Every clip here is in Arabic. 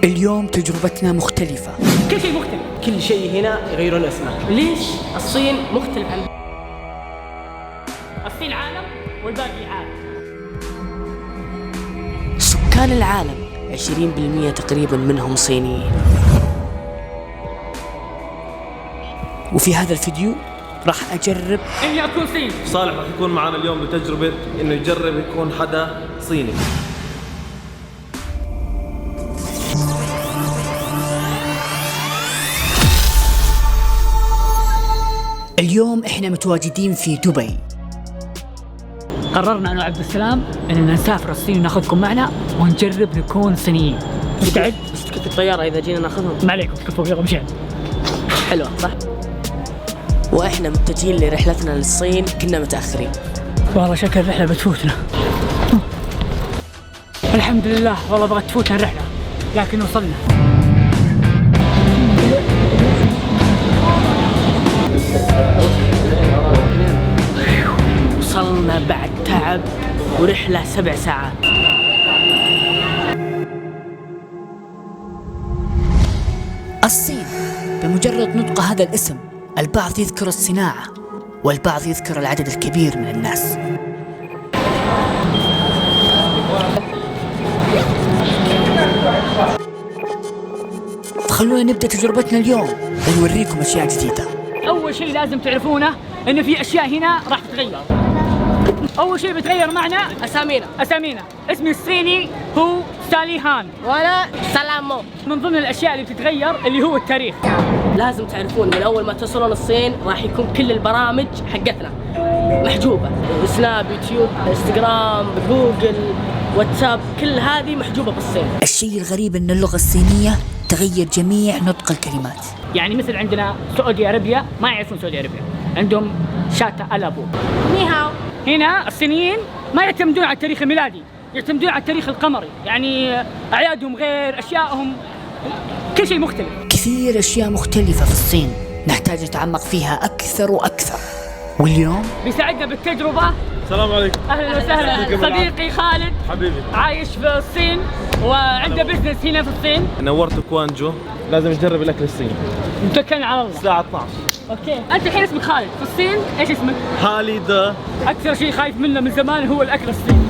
اليوم تجربتنا مختلفة. كل شيء مختلف، كل شيء هنا يغيرون اسمه. ليش؟ الصين مختلف عن الصين عالم والباقي عالم. سكان العالم 20% تقريبا منهم صينيين. وفي هذا الفيديو راح أجرب إني أكون صيني. صالح راح يكون معنا اليوم بتجربة إنه يجرب يكون حدا صيني. اليوم إحنا متواجدين في دبي. قررنا أنا وعبد السلام إننا نسافر الصين وناخذكم معنا ونجرب نكون صينيين. مستعد؟ بس تكون في الطيارة إذا جينا ناخذهم. ما عليكم تكفوا فوق مشان. حلوة صح؟ وإحنا متجهين لرحلتنا للصين كنا متأخرين. والله شكل الرحلة بتفوتنا. الحمد لله والله بغت تفوتنا الرحلة لكن وصلنا. وصلنا بعد تعب ورحلة 7 ساعات. الصين بمجرد نطق هذا الاسم البعض يذكر الصناعة والبعض يذكر العدد الكبير من الناس. فخلونا نبدأ تجربتنا اليوم ونوريكم أشياء جديدة. أول شيء لازم تعرفونه إنه في أشياء هنا راح تتغير. أول شيء بتغير معنا أسامينا. اسمي الصيني هو سالي هان وأنا سلامو. من ضمن الأشياء اللي بتتغير اللي هو التاريخ. لازم تعرفون من أول ما توصلون الصين راح يكون كل البرامج حقتنا محجوبة. سناب، يوتيوب، انستغرام، جوجل، واتساب، كل هذه محجوبة بالصين. الشيء الغريب أن اللغة الصينية تغير جميع نطق الكلمات. يعني مثل عندنا سعودي أرابيا ما يعرفون سعودي أرابيا، عندهم شاتا ألابو. نيهاو. هنا الصينيين ما يعتمدون على التاريخ الميلادي، يعتمدون على التاريخ القمري، يعني أعيادهم غير، أشيائهم كل شيء مختلف. كثير أشياء مختلفة في الصين نحتاج نتعمق فيها أكثر وأكثر. واليوم بيساعدنا بالتجربة. السلام عليكم. أهلا وسهلا صديقي خالد حبيبي. عايش في الصين وعنده بزنس هنا في الصين. نورت كوانجو، لازم نجرب الأكل الصيني. متكلنا على الله. الساعة 12. اوكي، انت الحين اسمك خالد، في الصين ايش اسمك؟ خالد. اكثر شيء خايف منه من زمان هو الاكل الصيني.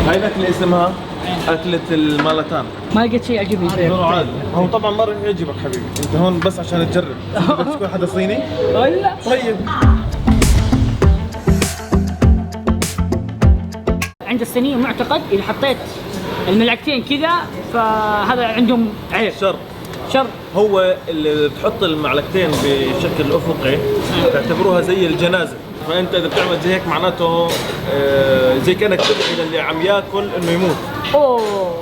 هاي الأكلة اسمها أكلة المالتان. ما لقيت شيء يعجبني. عادي. هو طبعا ما راح يعجبك حبيبي، أنت هون بس عشان تجرب. بدك تكون حدا صيني؟ ولا طيب. عند الصينيين معتقد اذا حطيت الملعقتين كذا فهذا عندهم عيب. شر. هو اللي بتحط المعلقتين بشكل افقي تعتبروها زي الجنازه، فانت اذا بتعمل زي هيك معناته زي كانك تدعي للي عم ياكل انه يموت. اوه.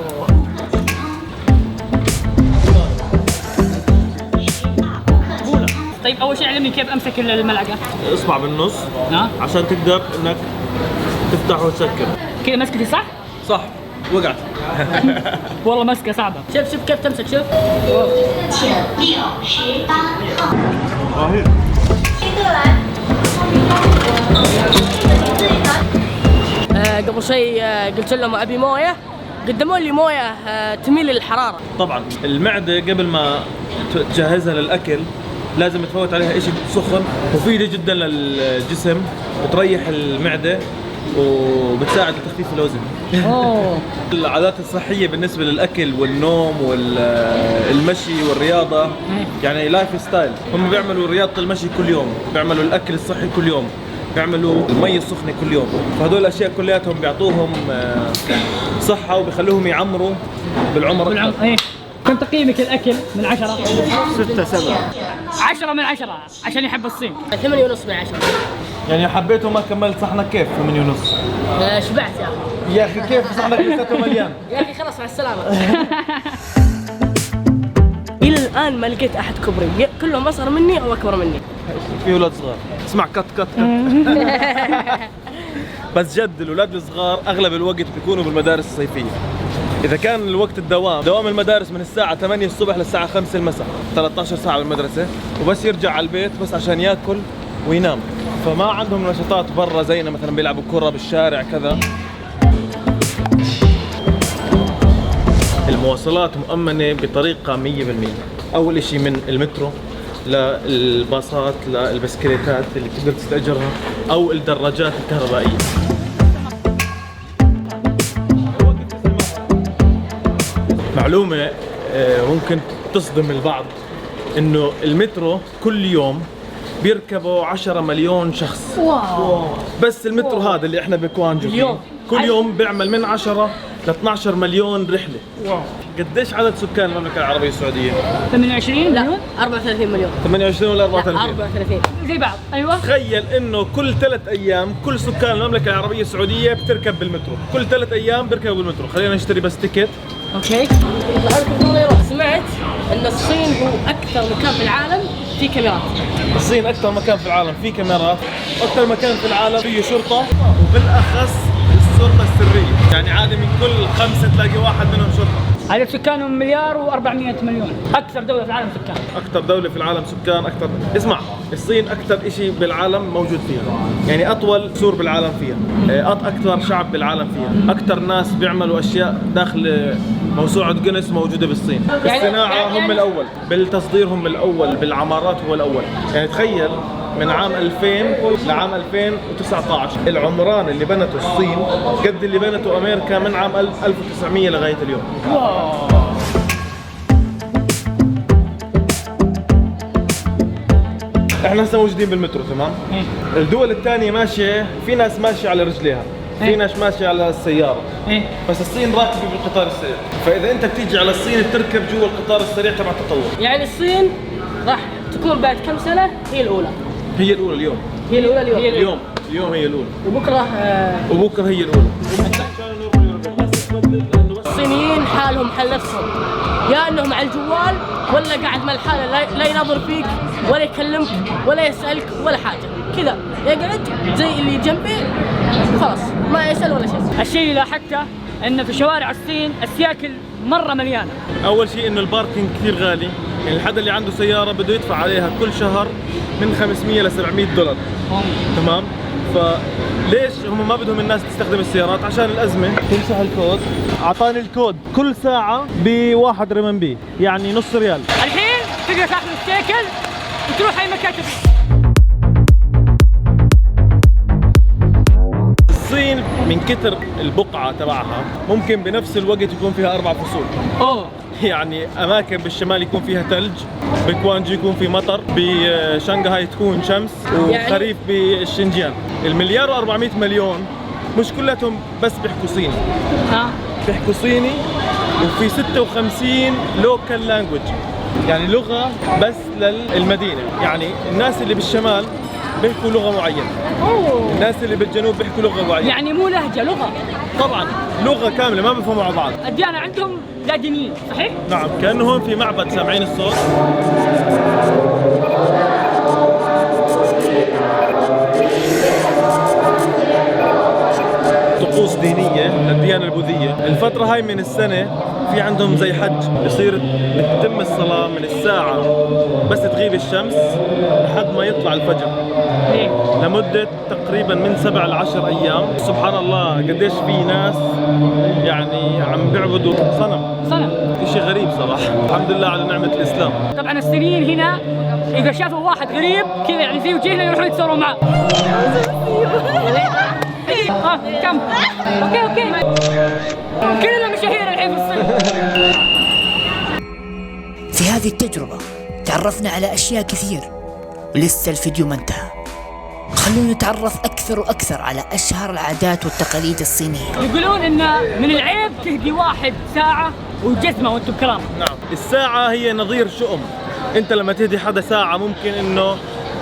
طيب اول شيء علمني كيف امسك الملعقه. اصبع بالنص عشان تقدر انك تفتح وتسكر. كذا مسكتي صح؟ صح. وقعت. والله مسكه صعبه. شوف كيف تمسك. شوف قبل شيء قلت لهم ابي مويه، قدموا لي مويه تميل للحراره. طبعا المعده قبل ما تجهزها للاكل لازم تفوت عليها شيء سخن، مفيده جدا للجسم، بتريح المعده وبتساعد لتخفيف الوزن. العادات الصحية بالنسبة للأكل والنوم والمشي والرياضة يعني لايف ستايل. هم بيعملوا رياضة المشي كل يوم، بيعملوا الأكل الصحي كل يوم، بيعملوا المي السخنة كل يوم، فهدول الأشياء كلياتهم بيعطوهم صحة وبيخلوهم يعمروا بالعمر. ايه. كم تقييمك الأكل من 10؟ 6 7. 10 من 10 عشان يحب الصين. 8.5 من 10. يعني حبيته ما كملت صحنك كيف 8.5؟ شبعت يا أخي كيف صحنك لساته مليان؟ يا أخي خلاص مع السلامة. إلى الآن ما لقيت أحد كبري، كلهم أصغر مني أو أكبر مني. في أولاد صغار. اسمع كت. بس جد الأولاد الصغار أغلب الوقت بيكونوا بالمدارس الصيفية. إذا كان الوقت دوام المدارس من الساعة 8 الصبح للساعة 5 المساء، 13 ساعة بالمدرسة، وبس يرجع على البيت بس عشان ياكل وينام، فما عندهم نشاطات برا زينا مثلا بيلعبوا كرة بالشارع كذا. المواصلات مؤمنة بطريقة 100%. أول إشي من المترو للباصات للبسكليتات اللي تقدر تستأجرها أو الدراجات الكهربائية. معلومة ممكن تصدم البعض إنه المترو كل يوم بيركبوا 10 مليون شخص. واو. بس المترو هذا اللي احنا بكوانجو فيه كل يوم بيعمل من 10 ل 12 مليون رحلة. واو. قديش عدد سكان المملكة العربية السعودية؟ 28 مليون؟ 34 مليون. 28 ولا 34؟ 34 زي بعض. ايوه. تخيل انه كل 3 ايام كل سكان المملكة العربية السعودية بتركب بالمترو، كل 3 ايام بيركبوا بالمترو. خلينا نشتري بس تيكت. اوكي. سمعت ان الصين هو اكثر مكان في العالم فيه كاميرات. الصين اكثر مكان في العالم فيه كاميرات، اكثر مكان في العالم فيه شرطة، وبالاخص الشرطة السرية، يعني عادي من كل 5 تلاقي واحد منهم شرطة. عدد سكانهم 1,400,000,000. اكثر دولة في العالم سكان. اكثر دولة في العالم سكان، اكثر. اسمع، الصين اكثر شيء بالعالم موجود فيها، يعني اطول سور بالعالم فيها، اكثر شعب بالعالم فيها، اكثر ناس بيعملوا اشياء داخل موسوعة جينيس موجودة بالصين. بالصناعة هم الاول، بالتصدير هم الاول، بالعمارات هو الاول. يعني تخيل من عام 2000 لعام 2019 العمران اللي بنته الصين قد اللي بنته امريكا من عام 1900 لغاية اليوم. احنا هسه موجودين بالمترو، تمام؟ الدول الثانية ماشية، في ناس ماشية على رجليها، في ناس ماشية على السيارة، بس الصين راكبة بالقطار السريع. فإذا أنت بتيجي على الصين بتركب جوا القطار السريع تبع التطور. يعني الصين راح تكون بعد كم سنة هي الأولى. هي الأولى اليوم. هي الأولى اليوم. اليوم هي الأولى. وبكرة هي الأولى. الصينيين حالهم حال نفسهم، يا انهم على الجوال ولا قاعد مع الحالة لا يناظر فيك ولا يكلمك ولا يسألك ولا حاجة، كذا يقعد زي اللي جنبي خلاص ما يسأل ولا شيء. الشيء اللي لاحظته انه في شوارع الصين السياكل مرة مليانة. أول شيء إنه الباركينج كثير غالي، يعني الحدا اللي عنده سيارة بده يدفع عليها كل شهر من 500 ل 700 دولار. تمام؟ فليش هم ما بدهم الناس تستخدم السيارات؟ عشان الأزمة. تمسح الكود، أعطاني الكود كل ساعة ب1 رمنبي، يعني نص ريال. الحين تقدر تاخذ السيكل وتروح أي مكان تبي. الصين من كتر البقعة تبعها ممكن بنفس الوقت يكون فيها 4 فصول. يعني أماكن بالشمال يكون فيها ثلج، بكوانجو يكون في مطر، بشنغهاي تكون شمس، وخريف بالشنجيان. المليار و400 مليون مش كلهم بس بيحكوا صيني، بيحكوا صيني وفي 56 لوكال لانجويج، يعني لغة بس للمدينة. يعني الناس اللي بالشمال بيحكوا لغة معينة، الناس اللي بالجنوب بيحكوا لغة معينة. يعني مو لهجة، لغة. طبعا لغة كاملة ما بيفهموا مع بعض. الديانة عندهم لا دينيين، صحيح؟ نعم، كأنه هون في معبد سامعين الصوت. طقوس دينية للديانة البوذية. الفترة هاي من السنة في عندهم زي حج، بصير بتتم الصلاة من الساعة بس تغيب الشمس لحد ما يطلع الفجر لمدة تقريبا من 7 ل 10 أيام. سبحان الله قديش في ناس يعني عم بيعبدوا صنم. شيء غريب صراحة. الحمد لله على نعمة الإسلام. طبعا الصينيين هنا إذا شافوا واحد غريب كذا يعني زي وجهنا يروحوا يتصوروا معاه. كم؟ اوكي كلنا مشاهير الحين في الصين. في هذه التجربة تعرفنا على أشياء كثير ولسه الفيديو ما انتهى. خلونا نتعرف أكثر وأكثر على أشهر العادات والتقاليد الصينية. يقولون إن من العيب تهدي واحد ساعة وجزمة وانتم بكرام. نعم، الساعة هي نظير شؤم. انت لما تهدي حدا ساعة ممكن انه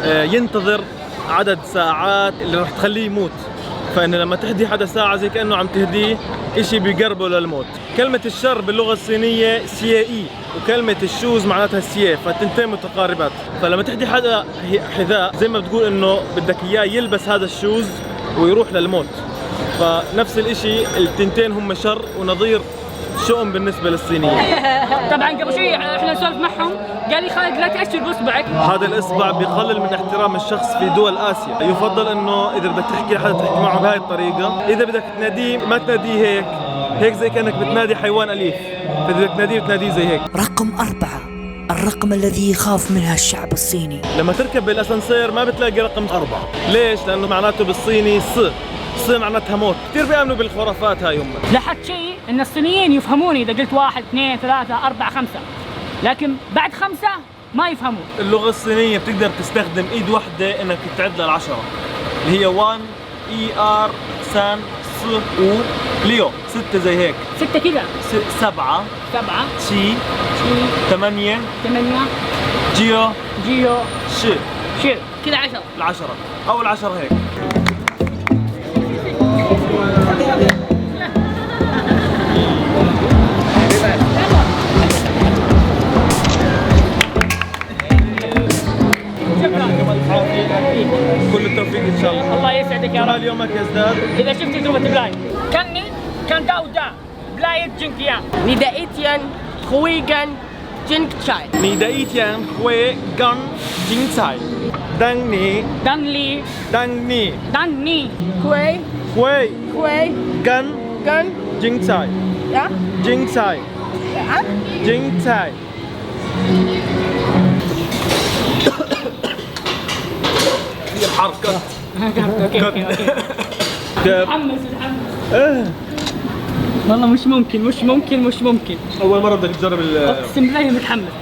ينتظر عدد ساعات اللي راح تخليه يموت. فإن لما تهدي حدا ساعة زي كأنه عم تهديه إشي بيقربه للموت. كلمة الشر باللغة الصينية سيائي، وكلمة الشوز معناتها سياء، فالتنتين متقاربات. فلما تهدي حدا حذاء زي ما بتقول إنه بدك إياه يلبس هذا الشوز ويروح للموت. فنفس الإشي التنتين هم شر ونظير شؤم بالنسبة للصينيين. طبعا قبل شوي احنا نسولف معهم قال لي خالد لا تأشر بإصبعك. هذا الإصبع بيقلل من احترام الشخص في دول آسيا. يفضل إنه إذا بدك تحكي لحدا تحكي معه بهاي الطريقة، إذا بدك تناديه ما تناديه هيك، هيك زي كأنك بتنادي حيوان أليف، فإذا بدك تناديه بتناديه زي هيك. رقم 4، الرقم الذي يخاف منها الشعب الصيني. لما تركب بالأسانسير ما بتلاقي رقم 4. ليش؟ لأنه معناته بالصيني ص معناتها موت. كثير بيأمنوا بالخرافات هاي يمه. لاحظت شيء ان الصينيين يفهموني اذا قلت 1 2 3 4 5، لكن بعد 5 ما يفهموا. اللغة الصينية بتقدر تستخدم ايد واحدة انك تعد لل10 اللي هي 1 اي ار سان س و ليو 6 زي هيك. 6 كذا. 7 شي 8 جيو شي كذا 10. ال10 او ال10 هيك. كل التوفيق ان شاء الله. الله يسعدك يا جمال رب. يومك يزداد. اذا شفت تجربة بلاي كان داو دا بلاي جنكيان. ندائتيان خويغان جنك تشاي. نيدايتيان خوي غان جين ساي دان ني خوي غان غان جين ساي يا جين ساي جين ساي. هي الحركة. اوكي. متحمس. والله مش ممكن. أول مرة بدك تجرب اقسم بالله متحمس.